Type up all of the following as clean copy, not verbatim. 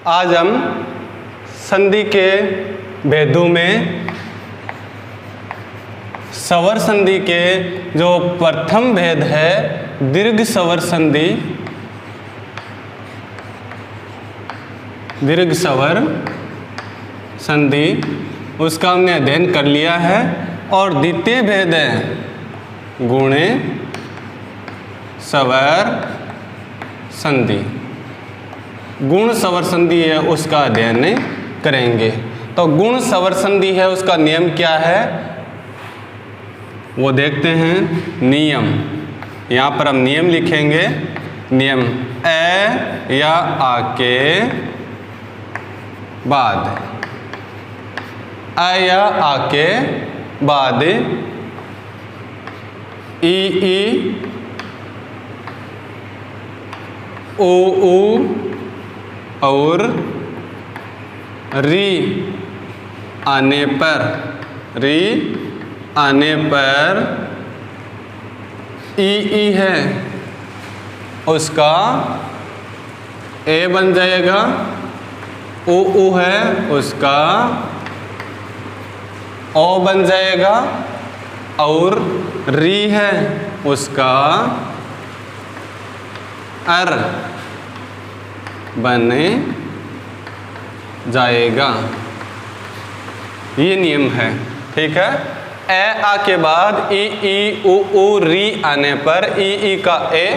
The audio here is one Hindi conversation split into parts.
आज हम संधि के भेदों में स्वर संधि के जो प्रथम भेद है दीर्घ स्वर संधि, दीर्घ स्वर संधि उसका हमने अध्ययन कर लिया है। और द्वितीय भेद है गुणे स्वर संधि, गुण स्वर संधि है उसका अध्ययन करेंगे। तो गुण स्वर संधि है उसका नियम क्या है वो देखते हैं। नियम, यहाँ पर हम नियम लिखेंगे। नियम ए या आ के बाद, ए या आ के बाद ई ऊ और री आने पर, री आने पर ई है उसका ए बन जाएगा, ऊ है उसका ओ बन जाएगा और री है उसका अर बन जाएगा। ये नियम है, ठीक है। ए आ के बाद ई ऊ री आने पर ई का ए,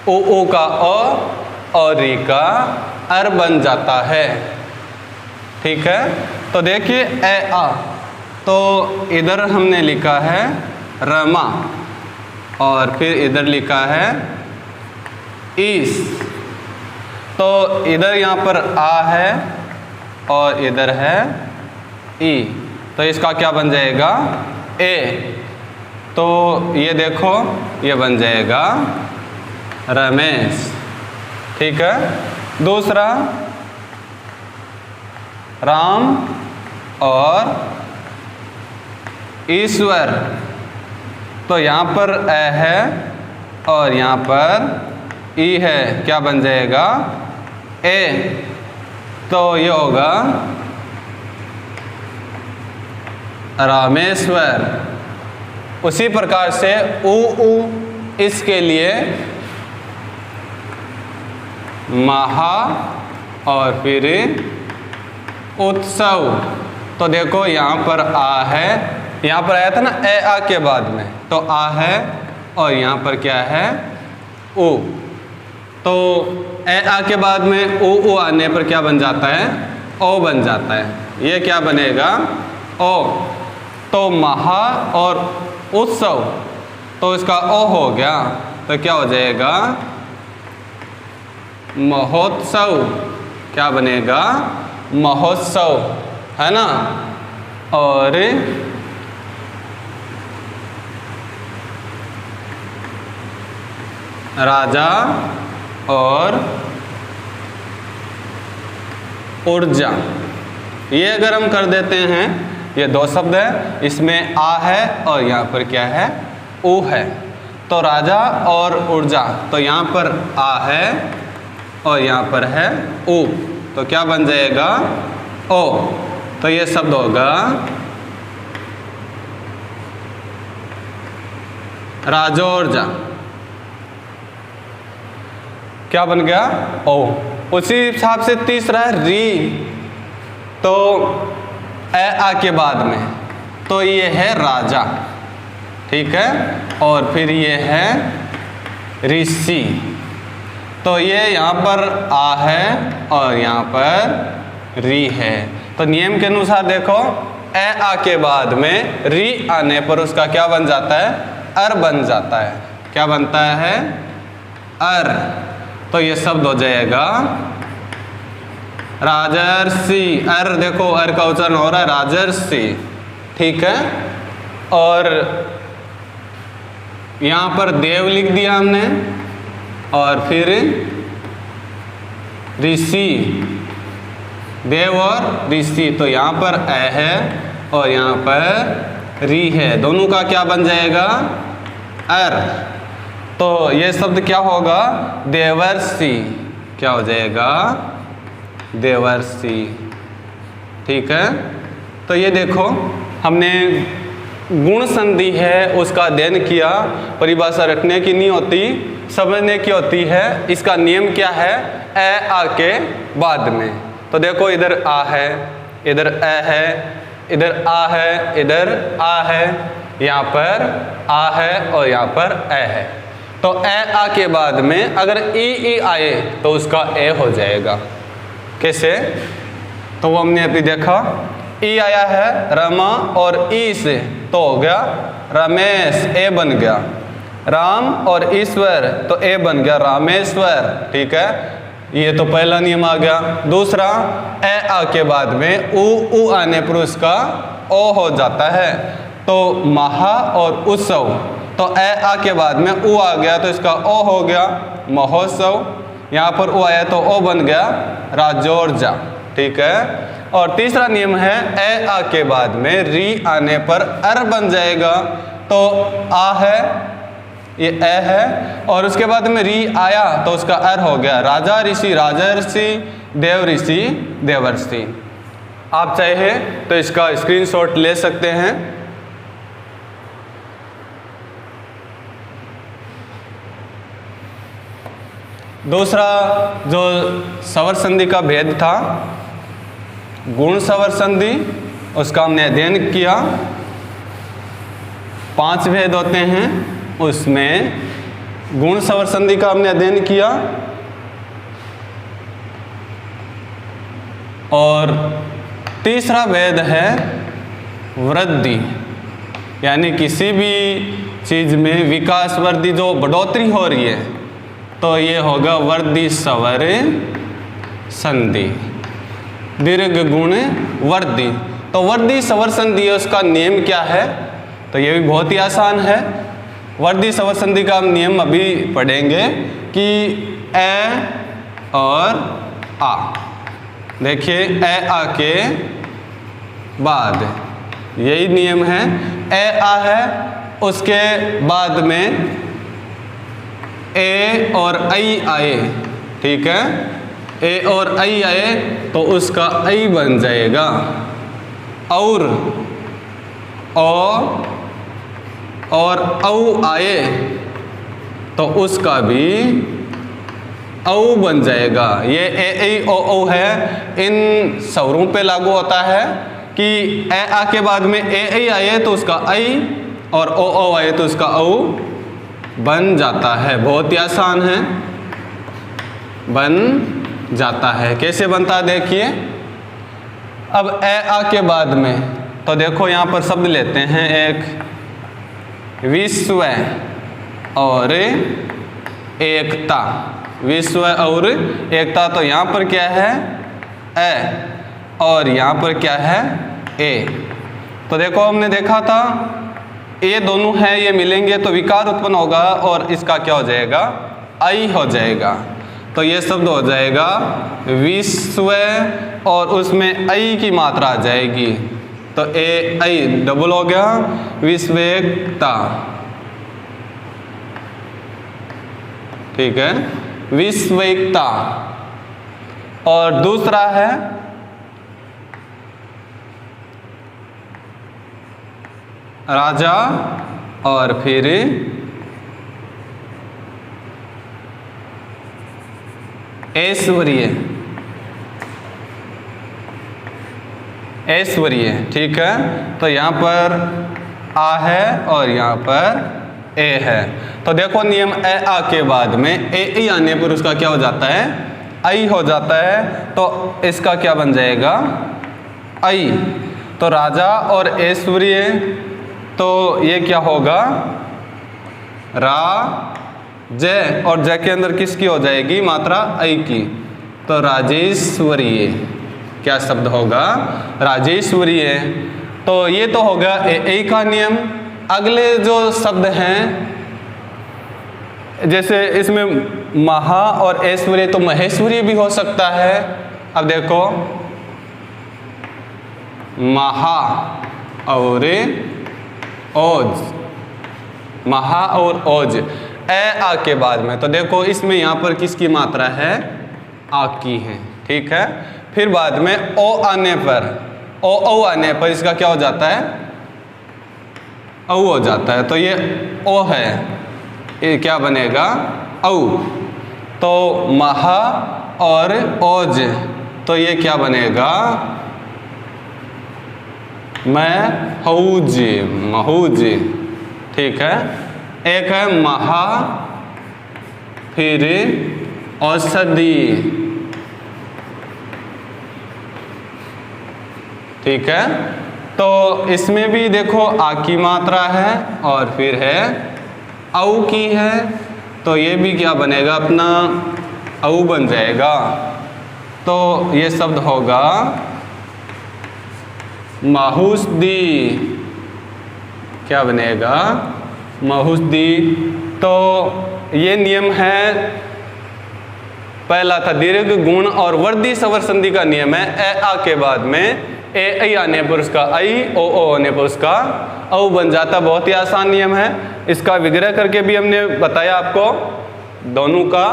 ऊ का ओ और री का अर बन जाता है, ठीक है। तो देखिए ए आ, तो इधर हमने लिखा है रमा और फिर इधर लिखा है ईस। तो इधर यहाँ पर आ है और इधर है ई, तो इसका क्या बन जाएगा ए। तो ये देखो ये बन जाएगा रमेश, ठीक है। दूसरा राम और ईश्वर, तो यहाँ पर ए है और यहाँ पर ई है, क्या बन जाएगा ए। तो ये होगा रामेश्वर। उसी प्रकार से ऊ इसके लिए महा और फिर उत्सव। तो देखो यहाँ पर आ है, यहाँ पर आया था ना ए आ के बाद में, तो आ है और यहाँ पर क्या है ओ। तो ए आ के बाद में ओ आने पर क्या बन जाता है ओ बन जाता है। ये क्या बनेगा ओ। तो महा और उत्सव, तो इसका ओ हो गया, तो क्या हो जाएगा महोत्सव, क्या बनेगा महोत्सव, है ना। और राजा और ऊर्जा, ये अगर हम कर देते हैं, ये दो शब्द है, इसमें आ है और यहाँ पर क्या है ऊ है। तो राजा और ऊर्जा, तो यहाँ पर आ है और यहाँ पर है ऊ, तो क्या बन जाएगा ओ। तो ये शब्द होगा राजोर्जा, क्या बन गया ओ। उसी हिसाब से तीसरा है री, तो ए आ के बाद में, तो ये है राजा, ठीक है। और फिर ये है ऋषि, तो ये यहाँ पर आ है और यहाँ पर री है। तो नियम के अनुसार देखो ए आ के बाद में री आने पर उसका क्या बन जाता है अर बन जाता है, क्या बनता है अर। तो ये शब्द हो जाएगा राजर्षि। अर देखो अर का उच्चारण हो रहा है राजर्षि, ठीक है। और यहाँ पर देव लिख दिया हमने और फिर ऋषि, देव और ऋषि, तो यहाँ पर ए है और यहाँ पर री है, दोनों का क्या बन जाएगा अर। तो ये शब्द क्या होगा देवर्षि, क्या हो जाएगा देवर्षि। ठीक है, तो ये देखो हमने गुण संधि है उसका अध्ययन किया, परिभाषा रखने की नहीं होती, समझने की होती है। इसका नियम क्या है, ए आ के बाद में। तो देखो इधर आ है, इधर ए है, इधर आ है, इधर आ है, यहाँ पर आ है और यहाँ पर ए है। तो ए आ के बाद में अगर ई आए तो उसका ए हो जाएगा। कैसे, तो वो हमने अभी देखा, ई आया है रमा और ई से तो हो गया रमेश, ए बन गया। राम और ईश्वर तो ए बन गया रामेश्वर। ठीक है, ये तो पहला नियम आ गया। दूसरा, ए आ के बाद में उ आने पर उसका ओ हो जाता है, तो महा और उत्सव, तो ए आ के बाद में उ आ गया तो इसका ओ हो गया महोत्सव। यहाँ पर उ आया तो ओ बन गया राजोर्जा। ठीक है, और तीसरा नियम है ए आ के बाद में री आने पर अर बन जाएगा, तो आ है, ये ए है, और उसके बाद में री आया तो उसका अर हो गया राजा ऋषि राजर्षि, देव ऋषि देवर्षि। आप चाहे तो इसका स्क्रीनशॉट ले सकते हैं। दूसरा जो स्वर संधि का भेद था, गुण स्वर संधि, उसका हमने अध्ययन किया। 5 भेद होते हैं, उसमें गुण स्वर संधि का हमने अध्ययन किया। और तीसरा भेद है वृद्धि, यानी किसी भी चीज़ में विकास वृद्धि जो बढ़ोतरी हो रही है तो ये होगा वृद्धि स्वर संधि, दीर्घ गुण वृद्धि। तो वृद्धि स्वर संधि उसका नियम क्या है, तो ये भी बहुत ही आसान है। वृद्धि स्वर संधि का हम नियम अभी पढ़ेंगे कि ए और आ। देखिए ए आ के बाद यही नियम है, ए आ है, उसके बाद में ए और आई आए। ठीक है, ए और आई आए तो उसका आई बन जाएगा, और औ आए तो उसका भी औ बन जाएगा। ये ए ओ है, इन स्वरों पे लागू होता है कि ए आ के बाद में ए आए तो उसका आई, और ओ आए तो उसका औ बन जाता है। बहुत ही आसान है, बन जाता है। कैसे बनता है देखिए। अब ए आ के बाद में तो देखो यहाँ पर शब्द लेते हैं, एक विश्व और एकता। विश्व और एकता, तो यहाँ पर क्या है ए, और यहाँ पर क्या है ए। तो देखो हमने देखा था ये दोनों है, ये मिलेंगे तो विकार उत्पन्न होगा, और इसका क्या हो जाएगा, आई हो जाएगा। तो ये शब्द हो जाएगा विश्व, और उसमें आई की मात्रा आ जाएगी, तो ए आई डबल हो गया विश्वेकता। ठीक है, विश्वेकता। और दूसरा है राजा और फिर ऐश्वर्य, ऐश्वर्य। ठीक है, तो यहाँ पर आ है और यहाँ पर ए है। तो देखो नियम ए आ के बाद में ए आने पर उसका क्या हो जाता है, आई हो जाता है, तो इसका क्या बन जाएगा, आई। तो राजा और ऐश्वर्य, तो ये क्या होगा, रा जय, और जय के अंदर किसकी हो जाएगी मात्रा, आई की, तो राजेश्वरीय। क्या शब्द होगा, राजेश्वरीय। तो ये तो होगा ए का नियम। अगले जो शब्द हैं, जैसे इसमें महा और ऐश्वर्य, तो महेश्वरी भी हो सकता है। अब देखो महा और ओज, महा और ओज, ए आ के बाद में, तो देखो इसमें यहाँ पर किसकी मात्रा है, आ की है। ठीक है, फिर बाद में ओ आने पर, ओ आने पर इसका क्या हो जाता है, औ हो जाता है। तो ये ओ है, ये क्या बनेगा, औ। तो महा और ओज, तो ये क्या बनेगा, महूज, महूज। ठीक है, एक है महा, फिर औषधि। ठीक है, तो इसमें भी देखो आ की मात्रा है और फिर है औ की है, तो ये भी क्या बनेगा अपना, औ बन जाएगा। तो ये शब्द होगा माहुस्दी, क्या बनेगा, माहुस्दी। तो ये नियम है, पहला था दीर्घ गुण और वर्दी स्वर संधि का नियम है, ए आ के बाद में ए ऐ आने पर उसका आई, ओ आने पर उसका औ बन जाता। बहुत ही आसान नियम है, इसका विग्रह करके भी हमने बताया आपको दोनों का।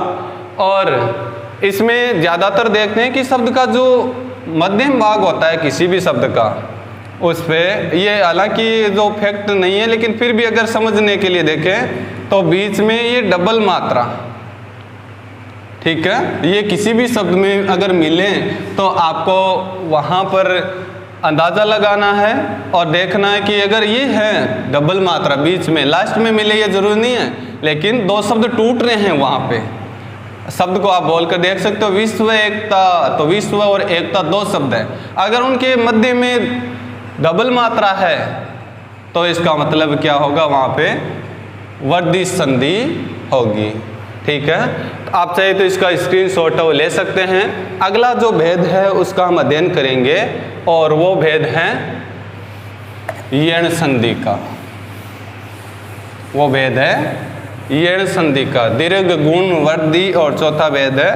और इसमें ज़्यादातर देखते हैं कि शब्द का जो मध्यम भाग होता है किसी भी शब्द का, उस पर ये हालांकि जो फैक्ट नहीं है, लेकिन फिर भी अगर समझने के लिए देखें तो बीच में ये डबल मात्रा, ठीक है, ये किसी भी शब्द में अगर मिले तो आपको वहाँ पर अंदाज़ा लगाना है और देखना है कि अगर ये है डबल मात्रा बीच में, लास्ट में मिले ये जरूरी नहीं है, लेकिन दो शब्द टूट रहे हैं वहाँ पे, शब्द को आप बोलकर देख सकते हो, विश्व एकता, तो विश्व और एकता दो शब्द है, अगर उनके मध्य में डबल मात्रा है तो इसका मतलब क्या होगा, वहाँ पे वर्दी संधि होगी। ठीक है, तो आप चाहे तो इसका स्क्रीनशॉट वो ले सकते हैं। अगला जो भेद है उसका हम अध्ययन करेंगे और वो भेद है यण संधि का, वो भेद है यण संधि का, दीर्घ गुण वर्दी, और चौथा भेद है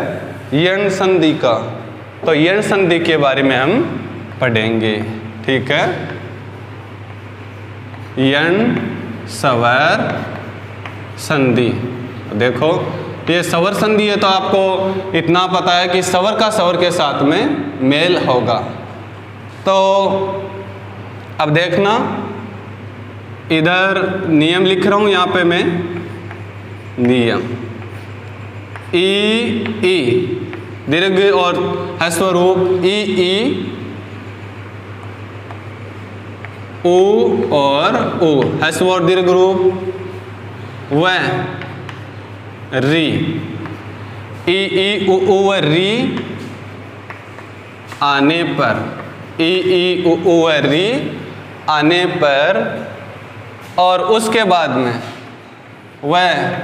यण संधि का। तो यण संधि के बारे में हम पढ़ेंगे। ठीक है, यण स्वर संधि। देखो ये स्वर संधि है तो आपको इतना पता है कि स्वर का स्वर के साथ में मेल होगा। तो अब देखना, इधर नियम लिख रहा हूं, यहाँ पे मैं नियम ई दीर्घ और ह्रस्व रूप ई उ और उ, ह्रस्व और दीर्घ रूप व री, ई उ व री आने पर, ई उ व री आने पर, और उसके बाद में वह,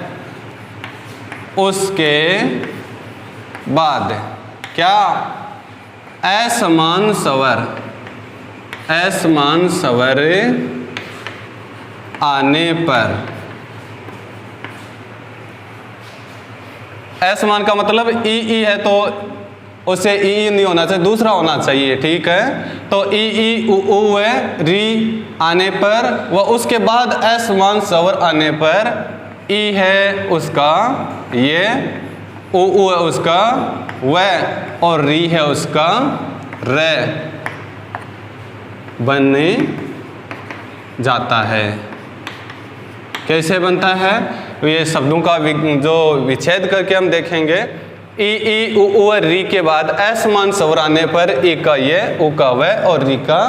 उसके बाद क्या, असमान स्वर, असमान स्वर आने पर। असमान का मतलब ई है तो उसे ई नहीं होना चाहिए, दूसरा होना चाहिए। ठीक है, तो ई उ व री आने पर व उसके बाद असमान स्वर आने पर, ई है उसका ये, उ है उसका व, और री है उसका र बनने जाता है। कैसे बनता है, ये शब्दों का जो विच्छेद करके हम देखेंगे। ई उ व री के बाद असमान स्वर आने पर ई का ये, उ का व और री का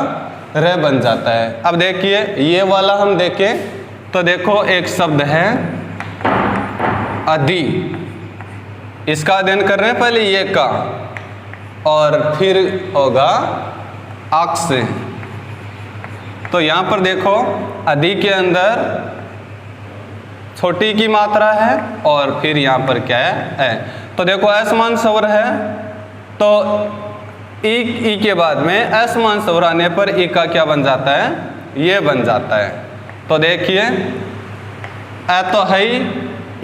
र बन जाता है। अब देखिए ये वाला हम देखें तो देखो एक शब्द है अधि, इसका अध्ययन कर रहे हैं पहले ये का, और फिर होगा अक्ष। तो यहाँ पर देखो अधि के अंदर छोटी की मात्रा है और फिर यहाँ पर क्या है। तो देखो असमान स्वर है तो ई के बाद में असमान स्वर आने पर ई का क्या बन जाता है, ये बन जाता है। तो देखिए ए तो है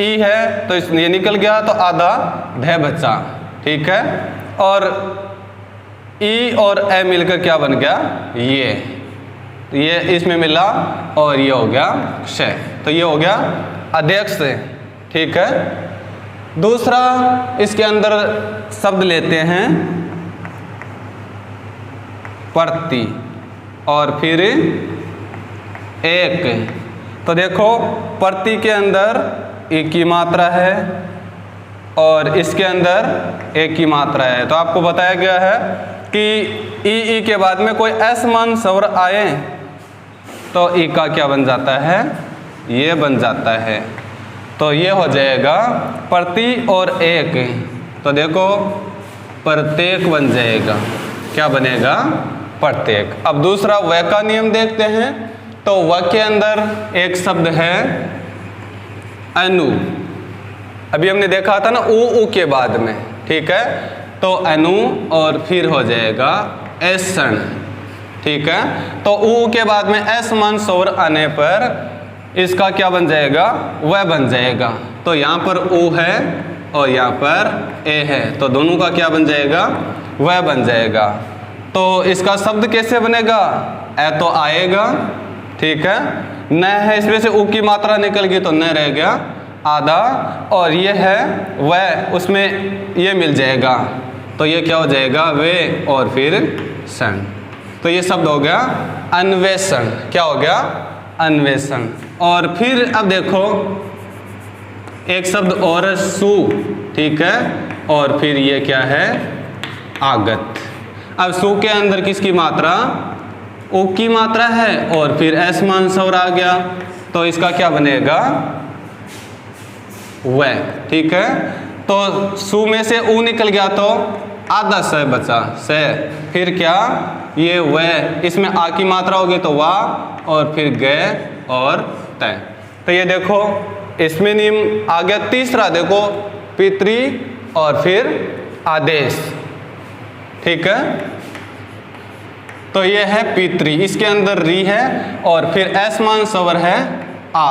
ई है तो ये निकल गया तो आधा ढ बचा। ठीक है, और ई और ए मिलकर क्या बन गया, ये इसमें मिला और ये हो गया क्षय, तो ये हो गया अध्यक्ष। ठीक है, दूसरा इसके अंदर शब्द लेते हैं प्रति और फिर एक। तो देखो प्रति के अंदर ई की मात्रा है और इसके अंदर एक की मात्रा है। तो आपको बताया गया है कि ई के बाद में कोई असमान स्वर आए तो ई का क्या बन जाता है, ये बन जाता है। तो ये हो जाएगा प्रति और एक। तो देखो प्रत्येक बन जाएगा, क्या बनेगा, प्रत्येक। अब दूसरा व का नियम देखते हैं। तो व के अंदर एक शब्द है अनु। अभी हमने देखा था ना उ के बाद में, ठीक है। तो अनु और फिर हो जाएगा ऐसन, ठीक है। तो उ के बाद में असमान स्वर आने पर इसका क्या बन जाएगा, वह बन जाएगा। तो यहाँ पर उ है और यहाँ पर ए है, तो दोनों का क्या बन जाएगा, वह बन जाएगा। तो इसका शब्द कैसे बनेगा, ए तो आएगा, ठीक है। न है, इसमें से उ की मात्रा निकल गई तो न रह गया आधा, और ये है वह, उसमें ये मिल जाएगा। तो ये क्या हो जाएगा, वे और फिर सन। तो ये शब्द हो गया अन्वेषण। क्या हो गया, अन्वेषण। और फिर अब देखो एक शब्द और सु, ठीक है। और फिर ये क्या है, आगत। अब सु के अंदर किसकी मात्रा, ओ की मात्रा है और फिर असमान स्वर आ गया, तो इसका क्या बनेगा, वह, ठीक है। तो सु में से ऊ निकल गया तो आधा स बचा, से फिर क्या, ये वह, इसमें आ की मात्रा होगी तो वाह और फिर गए और तय। तो ये देखो इसमें नियम आ गया। तीसरा देखो पितृ और फिर आदेश, ठीक है। तो ये है पितृ, इसके अंदर री है और फिर असमान स्वर है आ,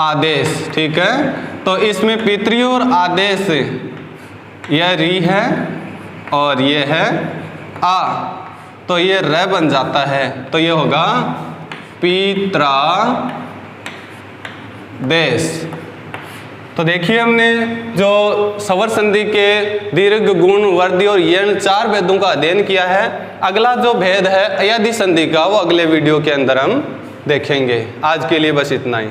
आदेश, ठीक है। तो इसमें पितृ और आदेश, यह री है और ये है आ, तो ये र बन जाता है। तो ये होगा पित्रा देश। तो देखिए हमने जो स्वर संधि के दीर्घ, गुण, वर्दी और यण 4 भेदों का अध्ययन किया है। अगला जो भेद है अयाधि संधि का, वो अगले वीडियो के अंदर हम देखेंगे। आज के लिए बस इतना ही।